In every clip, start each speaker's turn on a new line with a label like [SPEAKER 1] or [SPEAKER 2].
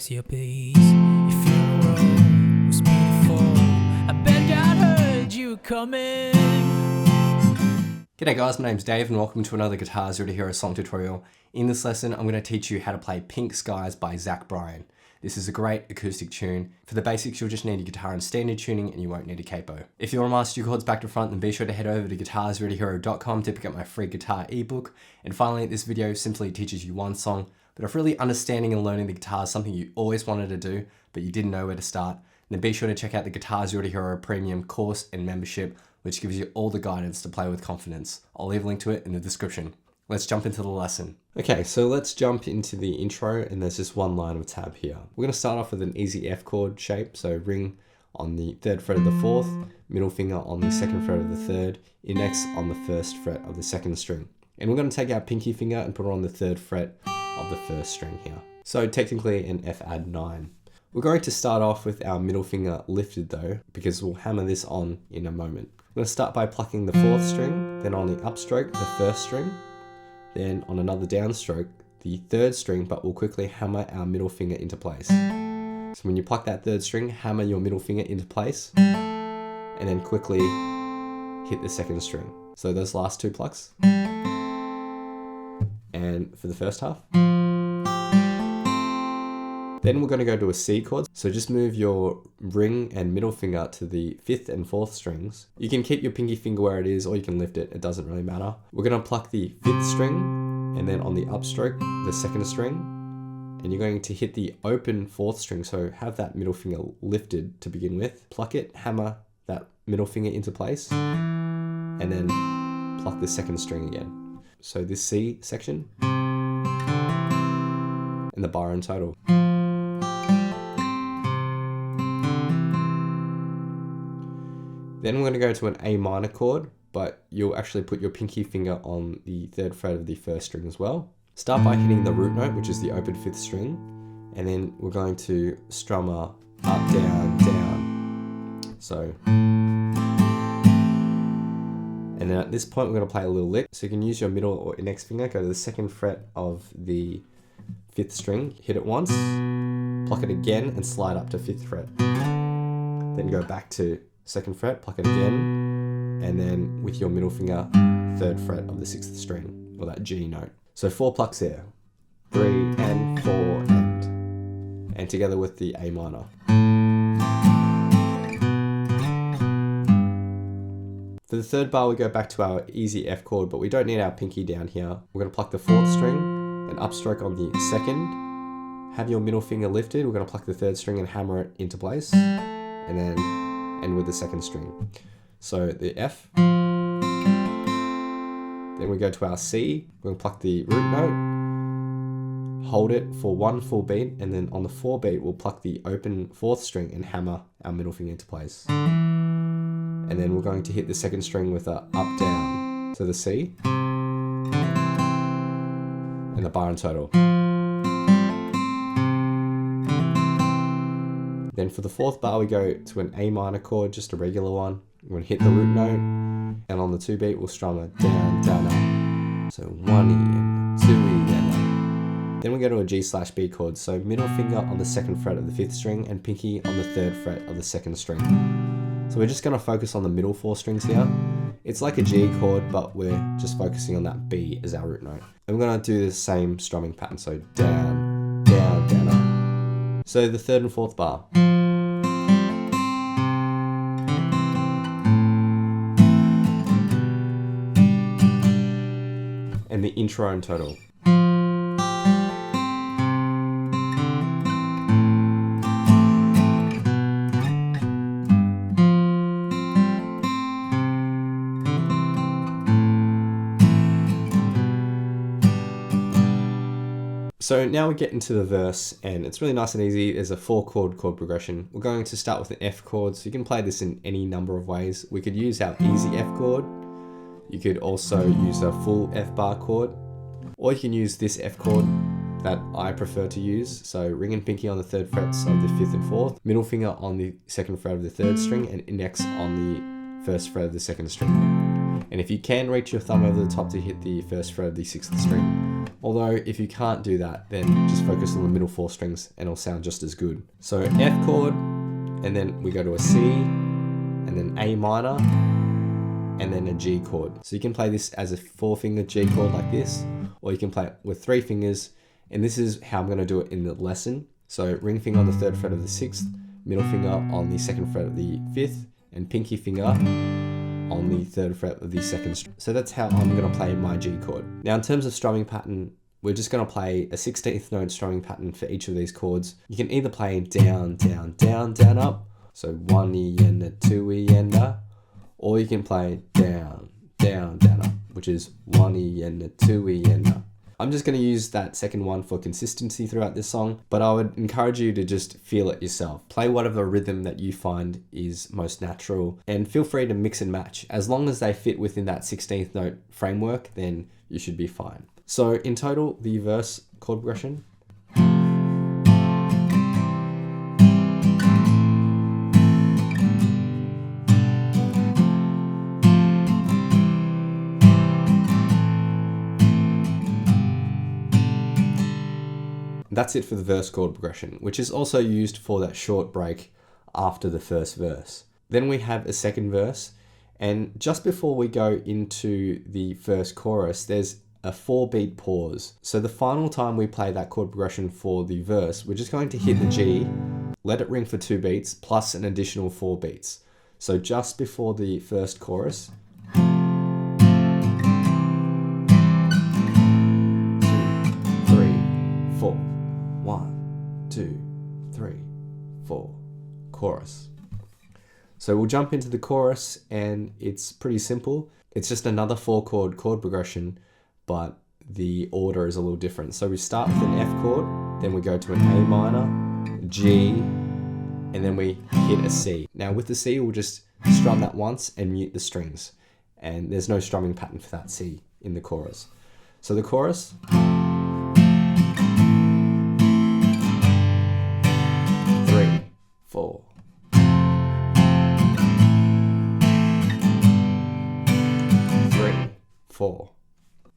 [SPEAKER 1] Raise your peace if your world was beautiful. I bet God heard you coming.
[SPEAKER 2] G'day guys, my name's Dave and welcome to another Guitars Ready Hero song tutorial. In this lesson, I'm going to teach you how to play Pink Skies by Bryan. This is a great acoustic tune. For the basics, you'll just need a guitar in standard tuning and you won't need a capo. If you want to master your chords back to front, then be sure to head over to guitarsreadyhero.com to pick up my free guitar ebook. And finally, this video simply teaches you one song, but if really understanding and learning the guitar is something you always wanted to do, but you didn't know where to start, then be sure to check out the Guitars Ready Hero Premium course and membership, which gives you all the guidance to play with confidence. I'll leave a link to it in the description. Let's jump into the lesson. Okay, so let's jump into the intro, and there's just one line of tab here. We're going to start off with an easy F chord shape, so ring on the 3rd fret of the 4th, middle finger on the 2nd fret of the 3rd, index on the 1st fret of the 2nd string. And we're going to take our pinky finger and put it on the 3rd fret of the 1st string here. So technically an F add 9. We're going to start off with our middle finger lifted though, because we'll hammer this on in a moment. We're going to start by plucking the 4th string, then on the upstroke, the 1st string, then on another downstroke, the 3rd string, but we'll quickly hammer our middle finger into place. So when you pluck that 3rd string, hammer your middle finger into place, and then quickly hit the 2nd string. So those last 2 plucks. And for the first half. Then we're going to go to a C chord. So just move your ring and middle finger to the 5th and 4th strings. You can keep your pinky finger where it is, or you can lift it. It doesn't really matter. We're going to pluck the 5th string, and then on the upstroke, the 2nd string. And you're going to hit the open 4th string. So have that middle finger lifted to begin with. Pluck it, hammer that middle finger into place, and then pluck the 2nd string again. So this C section, and the bar in total. Then we're going to go to an A minor chord, but you'll actually put your pinky finger on the 3rd fret of the 1st string as well. Start by hitting the root note, which is the open 5th string, and then we're going to strum a up, down, down. So, and then at this point we're going to play a little lick. So you can use your middle or index finger, go to the 2nd fret of the 5th string, hit it once, pluck it again, and slide up to 5th fret. Then go back to 2nd fret, pluck it again, and then with your middle finger, 3rd fret of the 6th string, or that G note. So 4 plucks there, 3 and 4 and together with the A minor. For the 3rd bar, we go back to our easy F chord, but we don't need our pinky down here. We're going to pluck the 4th string, and upstroke on the 2nd. Have your middle finger lifted. We're going to pluck the 3rd string and hammer it into place, and then end with the 2nd string. So the F. Then we go to our C. We're going to pluck the root note, hold it for 1 full beat, and then on the 4 beat, we'll pluck the open 4th string and hammer our middle finger into place. And then we're going to hit the 2nd string with a up, down. So the C. And the bar in total. Then for the 4th bar, we go to an A minor chord, just a regular one. We're going to hit the root note, and on the 2 beat, we'll strum a down, down, up. So 1 E and 2 E and up. Then we go to a G/B chord, so middle finger on the 2nd fret of the 5th string, and pinky on the 3rd fret of the 2nd string. So we're just going to focus on the middle 4 strings here. It's like a G chord, but we're just focusing on that B as our root note. And we're going to do the same strumming pattern, so down, down, down, up. So the 3rd and 4th bar. And the intro in total. So now we get into the verse, and it's really nice and easy. There's a 4 chord progression. We're going to start with an F chord, so you can play this in any number of ways. We could use our easy F chord. You could also use a full F bar chord, or you can use this F chord that I prefer to use. So ring and pinky on the 3rd frets of the 5th and 4th, middle finger on the 2nd fret of the 3rd string, and index on the 1st fret of the 2nd string. And if you can reach your thumb over the top to hit the 1st fret of the 6th string, Although if you can't do that, then just focus on the middle 4 strings and it'll sound just as good. So F chord, and then we go to a C, and then A minor, and then a G chord. So you can play this as a 4-finger G chord like this, or you can play it with 3 fingers, and this is how I'm gonna do it in the lesson. So ring finger on the 3rd fret of the 6th, middle finger on the 2nd fret of the 5th, and pinky finger on the 3rd fret of the 2nd string. So that's how I'm gonna play my G chord. Now in terms of strumming pattern, we're just gonna play a 16th note strumming pattern for each of these chords. You can either play down, down, down, down, up. So 1 E and a 2 E and a, or you can play down, down, down, up, which is 1 E and a 2 E and a. I'm just going to use that second one for consistency throughout this song, but I would encourage you to just feel it yourself. Play whatever rhythm that you find is most natural, and feel free to mix and match. As long as they fit within that 16th note framework, then you should be fine. So in total, the verse chord progression. That's it for the verse chord progression, which is also used for that short break after the first verse. Then we have a second verse, and just before we go into the first chorus, there's a 4-beat pause. So the final time we play that chord progression for the verse, we're just going to hit the G, let it ring for 2 beats, plus an additional 4 beats. So just before the first chorus, 2, 3, 4. 1, 2, 3, 4, chorus. So we'll jump into the chorus, and it's pretty simple. It's just another 4-chord chord progression, but the order is a little different. So we start with an F chord, then we go to an A minor, G, and then we hit a C. Now with the C, we'll just strum that once and mute the strings. And there's no strumming pattern for that C in the chorus. So the chorus. 4. 3, 4.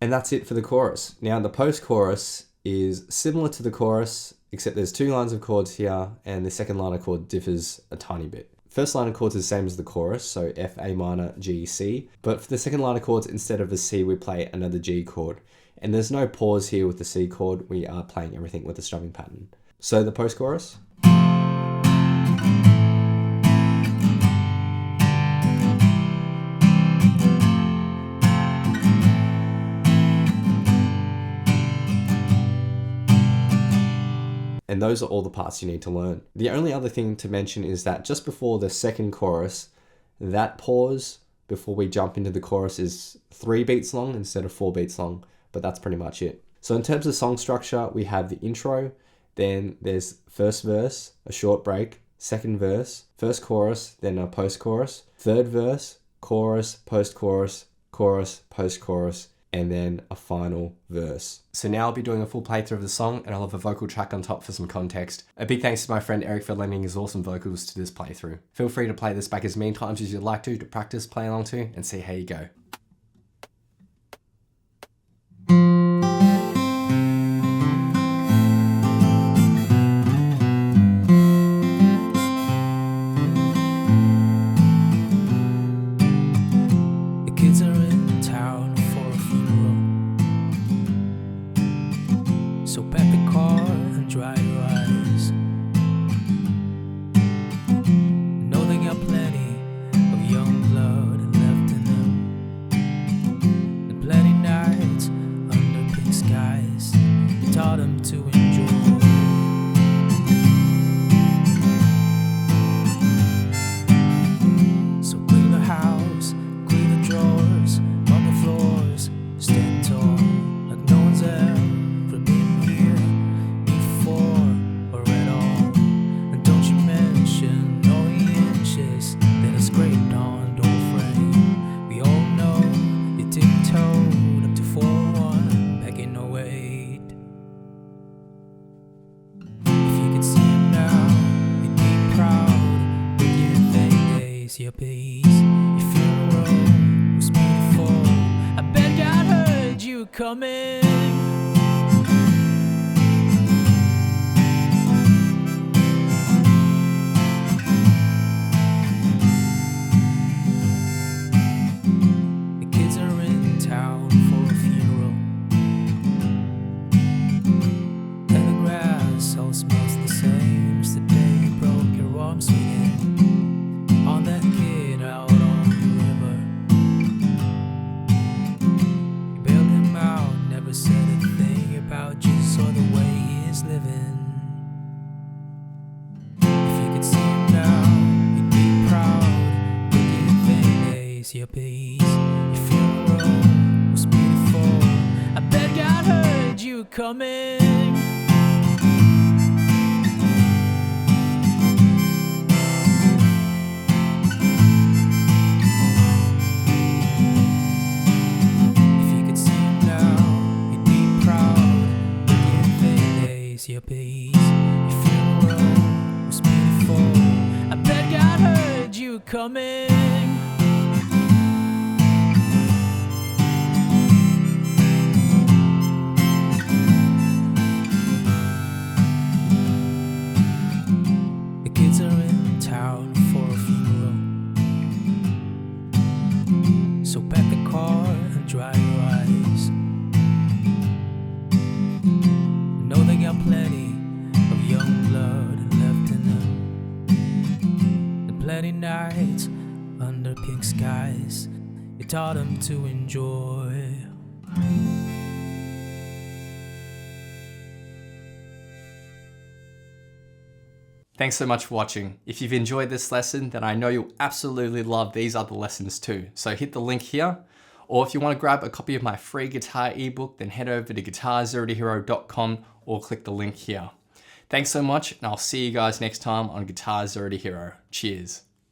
[SPEAKER 2] And that's it for the chorus. Now the post-chorus is similar to the chorus, except there's 2 lines of chords here, and the second line of chord differs a tiny bit. First line of chords is the same as the chorus, so F, A minor, G, C. But for the second line of chords, instead of a C, we play another G chord. And there's no pause here with the C chord. We are playing everything with the strumming pattern. So the post-chorus. And those are all the parts you need to learn. The only other thing to mention is that just before the second chorus, that pause before we jump into the chorus is 3 beats long instead of 4 beats long, but that's pretty much it. So in terms of song structure, we have the intro, then there's first verse, a short break, second verse, first chorus, then a post-chorus, third verse, chorus, post-chorus, chorus, post-chorus, and then a final verse. So now I'll be doing a full playthrough of the song, and I'll have a vocal track on top for some context. A big thanks to my friend Eric for lending his awesome vocals to this playthrough. Feel free to play this back as many times as you'd like to practice, play along to, and see how you go.
[SPEAKER 1] The kids are in town for a funeral, so pack the car and dry your eyes. Know they got plenty of young blood left in them, and plenty nights under pink skies you taught them to enjoy. So clean the house, clean the drawers, on the floors, stand tall like no one's ever been here before or at all. And don't you mention all the inches that are scraped on door frame. We all know you tiptoed up to 4-1 back in 08. If you could see him now, you'd be proud with your face, your peace. Your funeral was beautiful. I bet God heard you coming. days, your peace. Your funeral was beautiful. I bet God heard you coming. Your peace, your funeral was beautiful. I bet God heard you coming. The kids are in town for a funeral, so pack the car and dry your eyes. Know they got plenty of young blood left in them, and plenty nights under pink skies you taught them to enjoy.
[SPEAKER 2] Thanks so much for watching. If you've enjoyed this lesson, then I know you'll absolutely love these other lessons too. So hit the link here. Or if you want to grab a copy of my free guitar ebook, then head over to guitarzerotohero.com or click the link here. Thanks so much, and I'll see you guys next time on Guitar Zero to Hero. Cheers.